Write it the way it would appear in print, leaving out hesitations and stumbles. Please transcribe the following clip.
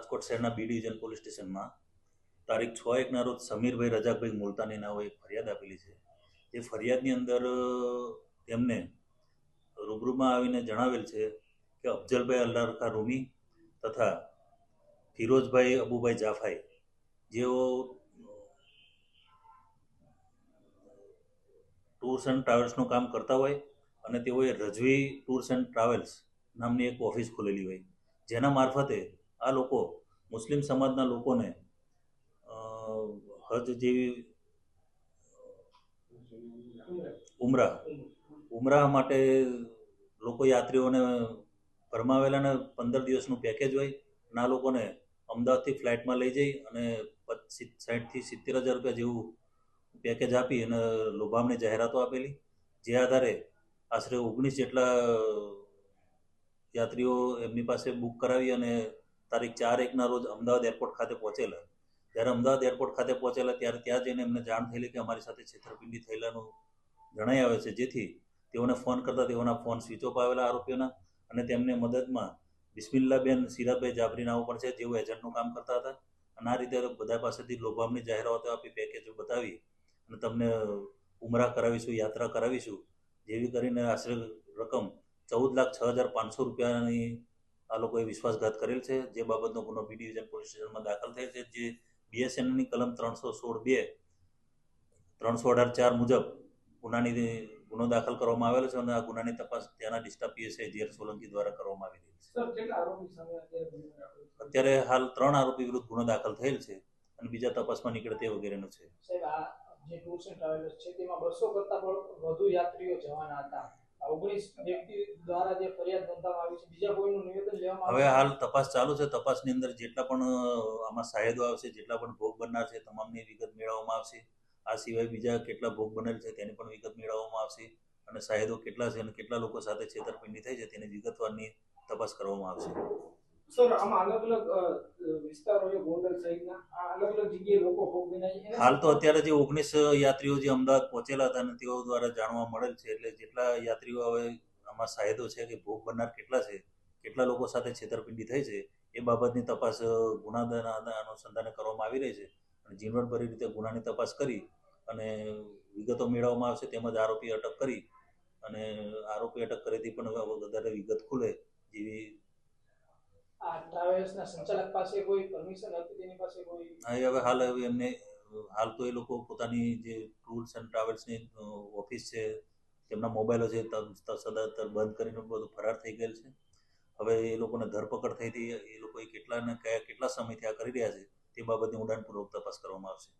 રાજકોટ શહેરના B division police સ્ટેશનમાં તારીખ 6/1ના રોજ સમીરભાઈ રજાકભાઈ મુલતાની નાઓએ એક ફરિયાદ આપેલી છે. એ ફરિયાદની અંદર તેમને રૂબરૂમાં આવીને જણાવેલ છે કે અફજલભાઈ અલ્લારખા રૂમી તથા ફિરોઝભાઈ અબુભાઈ જાફાઈ જેઓ ટૂર્સ એન્ડ ટ્રાવેલ્સનું કામ કરતા હોય અને તેઓએ રજવી ટૂર્સ એન્ડ ટ્રાવેલ્સ નામની એક ઓફિસ ખોલેલી હોય, જેના મારફતે આ લોકો મુસ્લિમ સમાજના લોકોને હજ જેવી ઉમરાહ માટે લોકો યાત્રીઓને ફરમાવેલા ને 15 દિવસનું પેકેજ હોય અને આ લોકોને અમદાવાદથી ફ્લાઇટમાં લઈ જઈ અને 60,000 થી 70,000 રૂપિયા જેવું પેકેજ આપી અને લોભામણી જાહેરાતો આપેલી, જે આધારે આશરે 19 જેટલા યાત્રીઓ એમની પાસે બુક કરાવી અને તારીખ 4/1ના રોજ અમદાવાદ એરપોર્ટ ખાતે પહોંચેલા. જ્યારે અમદાવાદ એરપોર્ટ ખાતે પહોંચેલા ત્યારે ત્યાં જઈને એમને જાણ થયેલી કે અમારી સાથે છેતરપિંડી થયેલાનું જણાઈ આવે છે, જેથી તેઓને ફોન કરતા તેઓના ફોન સ્વિચ ઓફ આવેલા આરોપીઓના અને તેમને મદદમાં બિસ્મિલ્લાબેન સિરાજભાઈ જાફરી નાઓ પણ છે, જેઓ એજન્ટનું કામ કરતા હતા. અને આ રીતે બધા પાસેથી લોભામણી જાહેરાતો આપી પેકેજો બતાવી અને તમને ઉમરા કરાવીશું, યાત્રા કરાવીશું જેવી કરીને આશરે રકમ 14,06,500 રૂપિયાની આ લોકોએ વિશ્વાસઘાત કરેલ છે. જે બાબતનો ગુનો બી ડિવિઝન પોલીસ સ્ટેશનમાં દાખલ થયેલ છે, જે BSNની કલમ 316(2), 318(4) મુજબ ગુનો દાખલ કરવામાં આવેલો છે અને આ ગુનાની તપાસ ત્યાંના ડિસ્ટ્રિક્ટ PSI JR સોલંકી દ્વારા કરવામાં આવી રહી છે. અત્યારે હાલ 3 આરોપી વિરુદ્ધ ગુનો દાખલ થયેલ છે અને બીજા તપાસમાં નીકળે તે વગેરેનું છે. જે ટૂર્સ એન્ડ ટ્રાવેલ્સ છે તેમાં 200 કરતા પણ વધુ યાત્રીઓ જવાના હતા. 19 વ્યક્તિ દ્વારા જે ફરિયાદ નોંધવામાં આવી છે, બીજા કોઈનું નિવેદન લેવામાં હવે હાલ તપાસ ચાલુ છે. તપાસની અંદર જેટલા પણ આમાં સાહેદો આવશે, જેટલા પણ ભોગ બનનાર છે, તમામની વિગત મેળવવામાં આવશે. આ સિવાય બીજા કેટલા ભોગ બનેલ છે તેની પણ વિગત મેળવવામાં આવશે અને સાહેદો કેટલા છે અને કેટલા લોકો સાથે છેતરપિંડી થઈ છે તેની વિગતવારની તપાસ કરવામાં આવશે. સર, આમાં અલગ અલગ વિસ્તારો છે, ગોંડલ સહિતના અલગ અલગ જગ્યાએ લોકો ભોગ બન્યા છે. હાલ તો અત્યારે જે 19 યાત્રીઓ જે અમદાવાદ પહોંચેલા હતા અને તેઓ દ્વારા જાણવા મળેલ છે, એટલે જેટલા યાત્રીઓ હવે આમાં સાહેદો છે કે ભોગ બનનાર કેટલા છે, કેટલા લોકો સાથે છેતરપિંડી થઈ છે, એ બાબતની તપાસ ગુનાના અનુસંધાને કરવામાં આવી રહી છે અને ઝીણવટભરી રીતે ગુનાની તપાસ કરી અને વિગતો મેળવવામાં આવશે. તેમજ આરોપી અટક કરી અને આરોપી અટક કરેથી પણ વધારે વિગત ખુલે જેવી. આ ટ્રાવેલ્સના સંચાલક પાસે કોઈ પરમિશન હતી, તેની પાસે કોઈ? હવે હાલ એમને હાલ તો એ લોકો પોતાની જે ટૂર્સ એન્ડ ટ્રાવેલ્સની ઓફિસ છે તેમના મોબાઈલો છે સદંતર બંધ કરીને બધું ફરાર થઈ ગયેલ છે. હવે એ લોકોને ધરપકડ થઈ હતી, એ લોકોએ કેટલા સમયથી આ કરી રહ્યા છે તે બાબતની ઊંડાણપૂર્વક તપાસ કરવામાં આવશે.